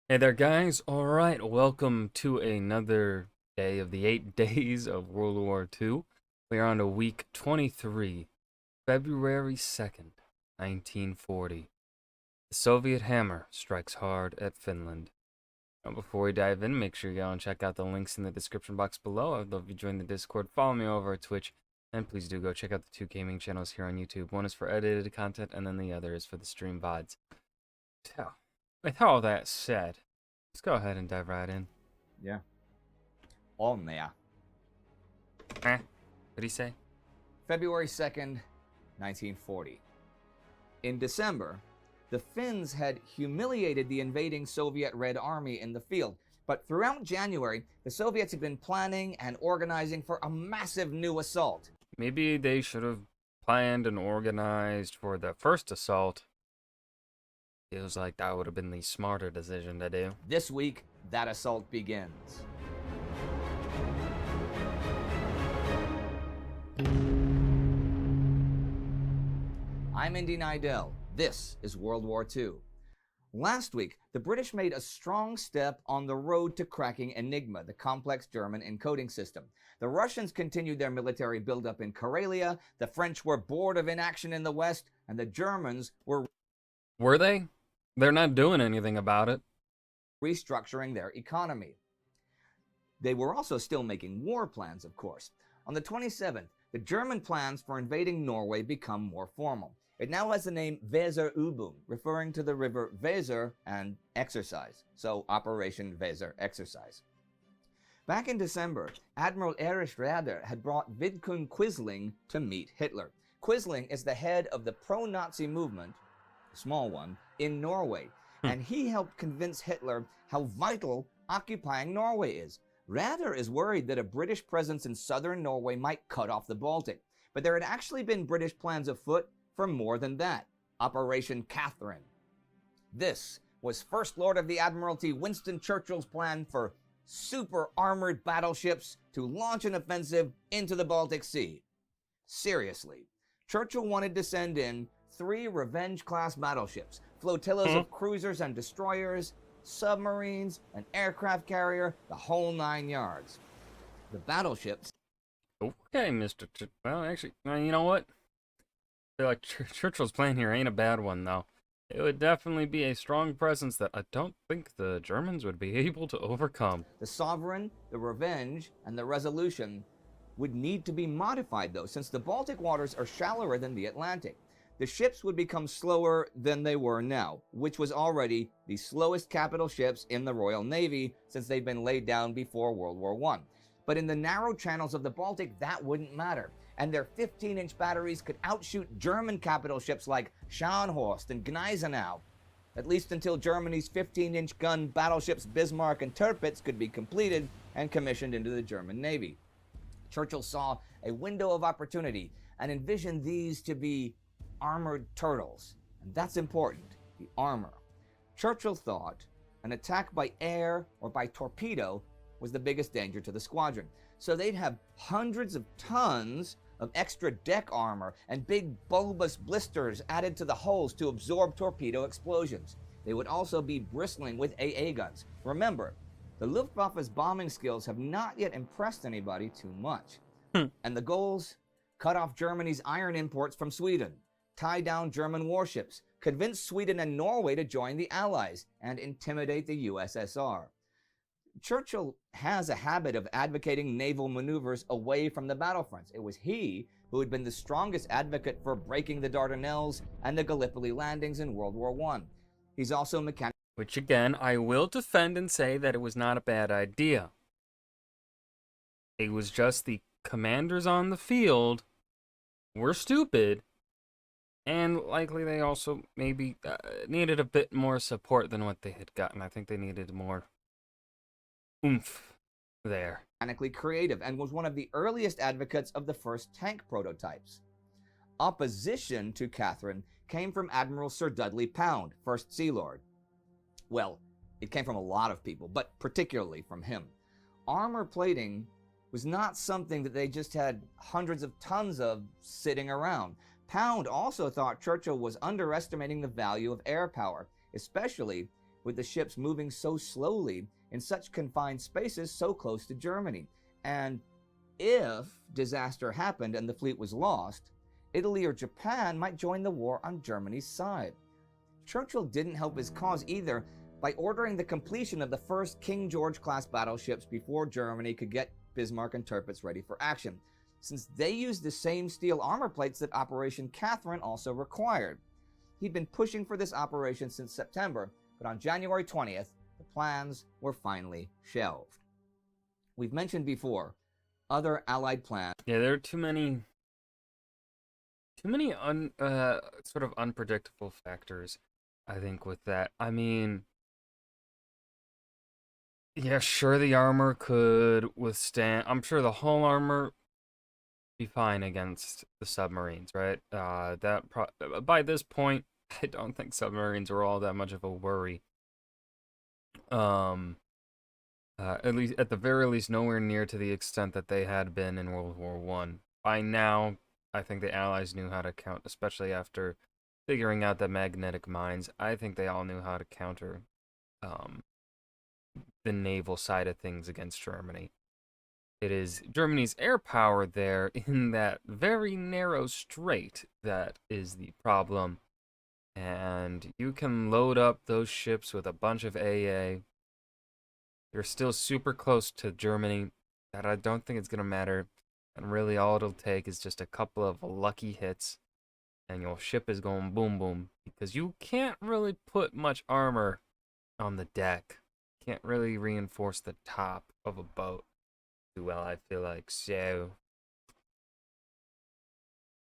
Hey there, guys. All right, welcome to another day of the 8 days of World War II. We are on to week 23, February 2nd, 1940. The Soviet hammer strikes hard at Finland. Now, before we dive in, make sure you go and check out the links in the description box below. I'd love if you join the Discord, follow me over at Twitch, and please do go check out the two gaming channels here on YouTube. One is for edited content, and then the other is for the stream VODs. So, with all that said, let's go ahead and dive right in. Yeah. On there. What did he say? February 2nd, 1940. In December, the Finns had humiliated the invading Soviet Red Army in the field, but throughout January, the Soviets had been planning and organizing for a massive new assault. Maybe they should have planned and organized for the first assault. Feels like that would have been the smarter decision to do. This week, that assault begins. I'm Indy Nidell. This is World War II. Last week, the British made a strong step on the road to cracking Enigma, the complex German encoding system. The Russians continued their military buildup in Karelia, the French were bored of inaction in the West, and the Germans were Were they? They're not doing anything about it. restructuring their economy. They were also still making war plans, of course. On the 27th, the German plans for invading Norway become more formal. It now has the name Weserübung, referring to the river Weser and exercise, so Operation Weser Exercise. Back in December, Admiral Erich Raeder had brought Vidkun Quisling to meet Hitler. Quisling is the head of the pro-Nazi movement, a small one, in Norway, and he helped convince Hitler how vital occupying Norway is. Raeder is worried that a British presence in southern Norway might cut off the Baltic, but there had actually been British plans afoot for more than that, Operation Catherine. This was First Lord of the Admiralty Winston Churchill's plan for super armored battleships to launch an offensive into the Baltic Sea. Seriously, Churchill wanted to send in 3 Revenge-class battleships, flotillas of cruisers and destroyers, submarines, an aircraft carrier, the whole 9 yards. The battleships... Okay, Mr. Well, actually, you know what? I feel like Churchill's plan here ain't a bad one, though. It would definitely be a strong presence that I don't think the Germans would be able to overcome. The Sovereign, the Revenge, and the Resolution would need to be modified, though, since the Baltic waters are shallower than the Atlantic. The ships would become slower than they were now, which was already the slowest capital ships in the Royal Navy since they'd been laid down before World War I. But in the narrow channels of the Baltic, that wouldn't matter, and their 15-inch batteries could outshoot German capital ships like Scharnhorst and Gneisenau, at least until Germany's 15-inch gun battleships Bismarck and Tirpitz could be completed and commissioned into the German Navy. Churchill saw a window of opportunity and envisioned these to be armored turtles, and that's important, the armor. Churchill thought an attack by air or by torpedo was the biggest danger to the squadron, so they'd have hundreds of tons of extra deck armor and big bulbous blisters added to the hulls to absorb torpedo explosions. They would also be bristling with AA guns. Remember, the Luftwaffe's bombing skills have not yet impressed anybody too much. And the goals? Cut off Germany's iron imports from Sweden, tie down German warships, convince Sweden and Norway to join the Allies, and intimidate the USSR. Churchill has a habit of advocating naval maneuvers away from the battlefronts. It was he who had been the strongest advocate for breaking the Dardanelles and the Gallipoli landings in World War I. He's also Which, again, I will defend and say that it was not a bad idea. It was just the commanders on the field were stupid, and likely they also maybe needed a bit more support than what they had gotten. I think they needed more oomph there. mechanically creative and was one of the earliest advocates of the first tank prototypes. Opposition to Catherine came from Admiral Sir Dudley Pound, First Sea Lord. Well, it came from a lot of people, but particularly from him. Armor plating was not something that they just had hundreds of tons of sitting around. Pound also thought Churchill was underestimating the value of air power, especially with the ships moving so slowly in such confined spaces so close to Germany. And if disaster happened and the fleet was lost, Italy or Japan might join the war on Germany's side. Churchill didn't help his cause either by ordering the completion of the first King George-class battleships before Germany could get Bismarck and Tirpitz ready for action, since they used the same steel armor plates that Operation Catherine also required. He'd been pushing for this operation since September, but on January 20th, the plans were finally shelved. We've mentioned before other Allied plans. Yeah, there are too many sort of unpredictable factors, I think, with that. I mean, yeah, sure, the armor could withstand. I'm sure the hull armor be fine against the submarines, right? By this point, I don't think submarines are all that much of a worry. At the very least, nowhere near to the extent that they had been in World War One. By now, I think the Allies knew how to count, especially after figuring out the magnetic mines. I think they all knew how to counter the naval side of things against Germany. It is Germany's air power there in that very narrow strait that is the problem. And you can load up those ships with a bunch of AA. You're still super close to Germany. That I don't think it's going to matter. And really all it'll take is just a couple of lucky hits. And your ship is going boom boom. Because you can't really put much armor on the deck. Can't really reinforce the top of a boat too well, I feel like. So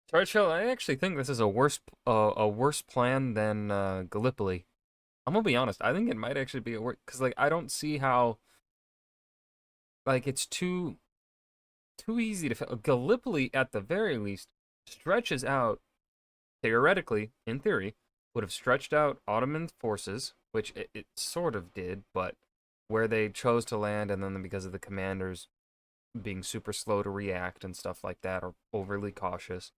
Churchill, I actually think this is a worse plan than Gallipoli. I'm gonna be honest. I think it might actually be a worse, because like I don't see how, like, it's too easy to fail. Gallipoli at the very least stretches out, theoretically, in theory, would have stretched out Ottoman forces, which it sort of did, but where they chose to land, and then because of the commanders being super slow to react and stuff like that, or overly cautious,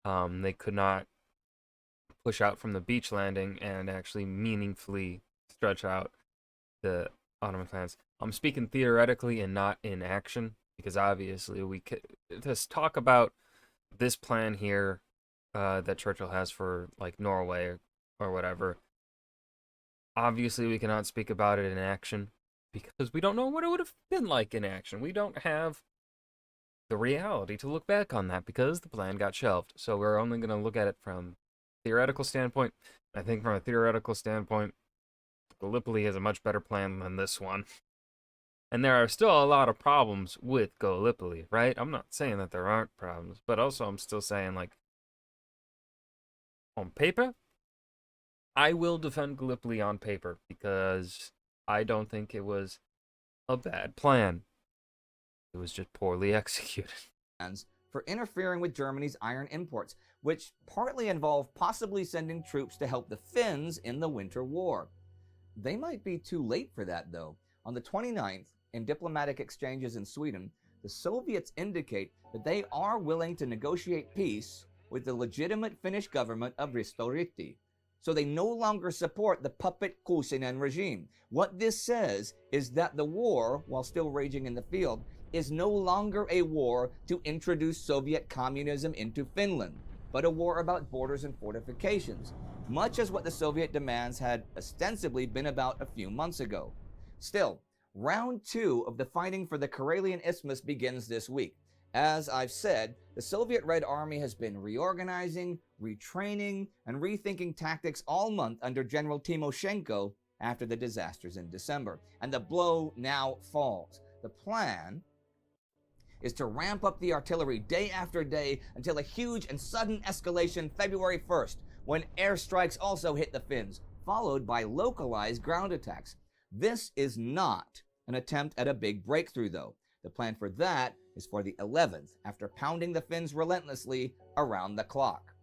they could not push out from the beach landing and actually meaningfully stretch out the Ottoman plans. I'm speaking theoretically and not in action, because obviously we could just talk about this plan here that Churchill has for like Norway or whatever. Obviously, we cannot speak about it in action because we don't know what it would have been like in action. We don't have the reality to look back on that because the plan got shelved. So we're only going to look at it from a theoretical standpoint. I think from a theoretical standpoint, Gallipoli has a much better plan than this one. And there are still a lot of problems with Gallipoli, right? I'm not saying that there aren't problems, but also I'm still saying, like, on paper, I will defend Gallipoli on paper because I don't think it was a bad plan. It was just poorly executed. For interfering with Germany's iron imports, which partly involve possibly sending troops to help the Finns in the Winter War. They might be too late for that, though. On the 29th, in diplomatic exchanges in Sweden, the Soviets indicate that they are willing to negotiate peace with the legitimate Finnish government of Risto Ryti. So they no longer support the puppet Kuusinen regime. What this says is that the war, while still raging in the field, is no longer a war to introduce Soviet communism into Finland, but a war about borders and fortifications, much as what the Soviet demands had ostensibly been about a few months ago. Still, round 2 of the fighting for the Karelian Isthmus begins this week. As I've said, the Soviet Red Army has been reorganizing, retraining, and rethinking tactics all month under General Timoshenko after the disasters in December, and the blow now falls. The plan is to ramp up the artillery day after day until a huge and sudden escalation February 1st, when airstrikes also hit the Finns, followed by localized ground attacks. This is not an attempt at a big breakthrough, though. The plan for that is for the 11th, after pounding the Finns relentlessly around the clock.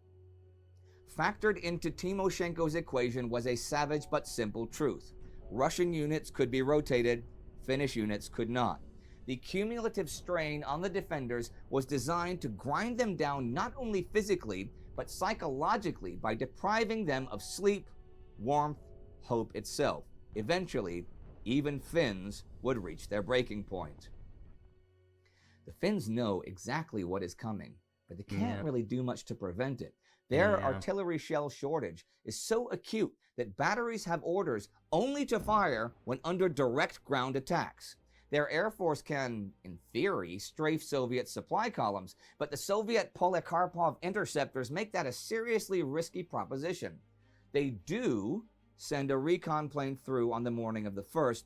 Factored into Timoshenko's equation was a savage but simple truth. Russian units could be rotated, Finnish units could not. The cumulative strain on the defenders was designed to grind them down not only physically, but psychologically by depriving them of sleep, warmth, hope itself. Eventually, even Finns would reach their breaking point. The Finns know exactly what is coming, but they can't Yeah. really do much to prevent it. Their Yeah. artillery shell shortage is so acute that batteries have orders only to fire when under direct ground attacks. Their air force can, in theory, strafe Soviet supply columns, but the Soviet Polikarpov interceptors make that a seriously risky proposition. They do send a recon plane through on the morning of the 1st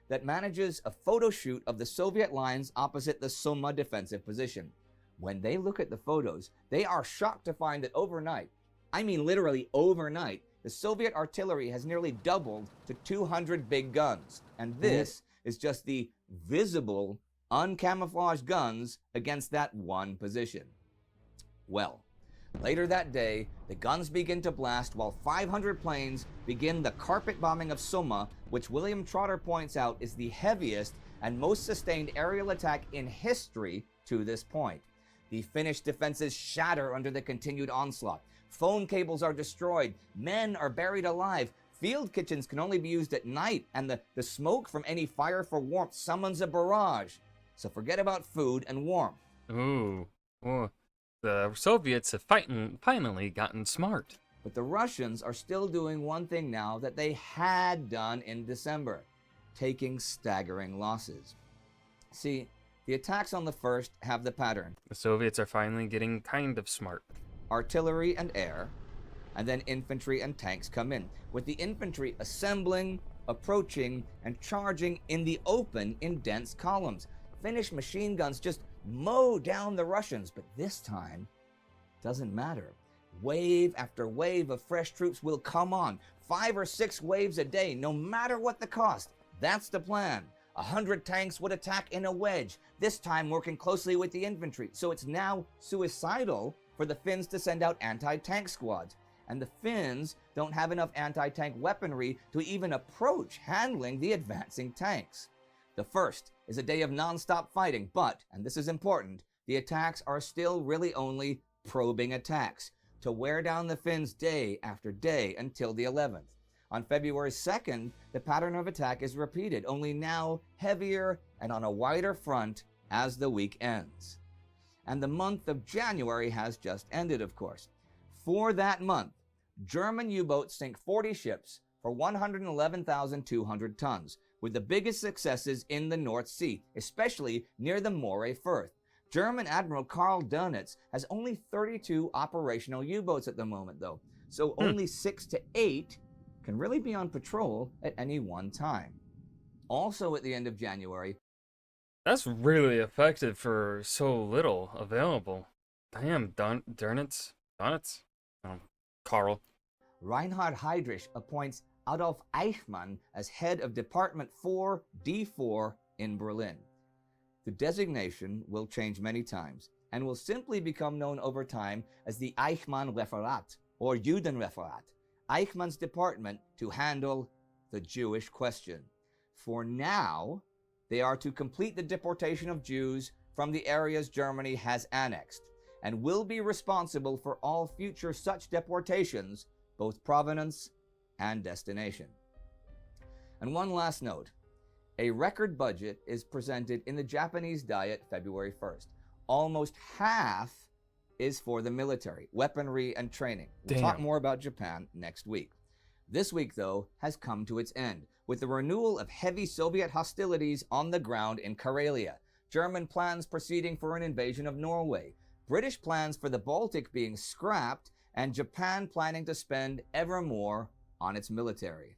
that manages a photo shoot of the Soviet lines opposite the Soma defensive position. When they look at the photos, they are shocked to find that overnight, I mean literally overnight, the Soviet artillery has nearly doubled to 200 big guns. And this is just the visible, uncamouflaged guns against that one position. Well, later that day, the guns begin to blast while 500 planes begin the carpet bombing of Soma, which William Trotter points out is the heaviest and most sustained aerial attack in history to this point. The Finnish defenses shatter under the continued onslaught. Phone cables are destroyed. Men are buried alive. Field kitchens can only be used at night, and the smoke from any fire for warmth summons a barrage. So forget about food and warmth. Ooh. Oh, the Soviets have finally gotten smart. But the Russians are still doing one thing now that they had done in December, taking staggering losses. See, the attacks on the 1st have the pattern: The Soviets are finally getting kind of smart. artillery and air, and then infantry and tanks come in, with the infantry assembling, approaching, and charging in the open in dense columns. Finnish machine guns just mow down the Russians, but this time, doesn't matter. Wave after wave of fresh troops will come on, 5 or 6 waves a day, no matter what the cost. That's the plan. 100 tanks would attack in a wedge, this time working closely with the infantry. So it's now suicidal for the Finns to send out anti-tank squads. And the Finns don't have enough anti-tank weaponry to even approach handling the advancing tanks. The 1st is a day of non-stop fighting, but, and this is important, the attacks are still really only probing attacks to wear down the Finns day after day until the 11th. On February 2nd, the pattern of attack is repeated, only now heavier and on a wider front as the week ends. And the month of January has just ended, of course. For that month, German U-boats sink 40 ships for 111,200 tons, with the biggest successes in the North Sea, especially near the Moray Firth. German Admiral Karl Dönitz has only 32 operational U-boats at the moment, though, so only 6 to 8 can really be on patrol at any one time. Also at the end of January, That's really effective for so little available. Damn, Dönitz? Carl. Reinhard Heydrich appoints Adolf Eichmann as head of Department 4, D4 in Berlin. The designation will change many times and will simply become known over time as the Eichmann Referat or Judenreferat, Eichmann's department to handle the Jewish question. For now, they are to complete the deportation of Jews from the areas Germany has annexed and will be responsible for all future such deportations, both provenance and destination. And one last note. A record budget is presented in the Japanese Diet February 1st. Almost half is for the military, weaponry, and training. We'll talk more about Japan next week. This week, though, has come to its end, with the renewal of heavy Soviet hostilities on the ground in Karelia, German plans proceeding for an invasion of Norway, British plans for the Baltic being scrapped, and Japan planning to spend ever more on its military.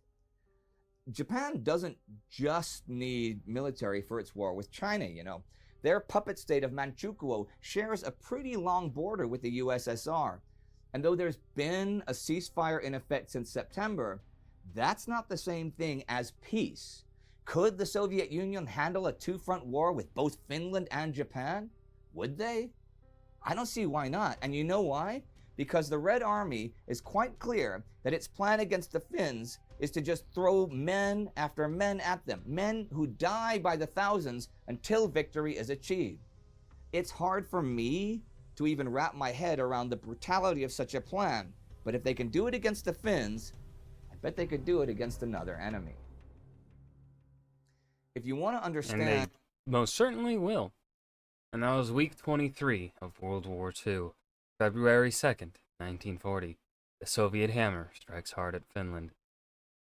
Japan doesn't just need military for its war with China, you know. Their puppet state of Manchukuo shares a pretty long border with the USSR. And though there's been a ceasefire in effect since September, that's not the same thing as peace. Could the Soviet Union handle a two-front war with both Finland and Japan? Would they? I don't see why not. And you know why? Because the Red Army is quite clear that its plan against the Finns is to just throw men after men at them, men who die by the thousands until victory is achieved. It's hard for me to even wrap my head around the brutality of such a plan, but if they can do it against the Finns, I bet they could do it against another enemy. If you want to And they understand most certainly will. And that was week 23 of World War II, February 2nd, 1940. The Soviet hammer strikes hard at Finland.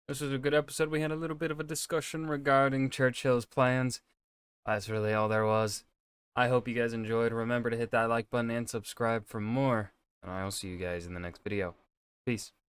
This was a good episode. We had a little bit of a discussion regarding Churchill's plans. That's really all there was. I hope you guys enjoyed. Remember to hit that like button and subscribe for more. And I will see you guys in the next video. Peace.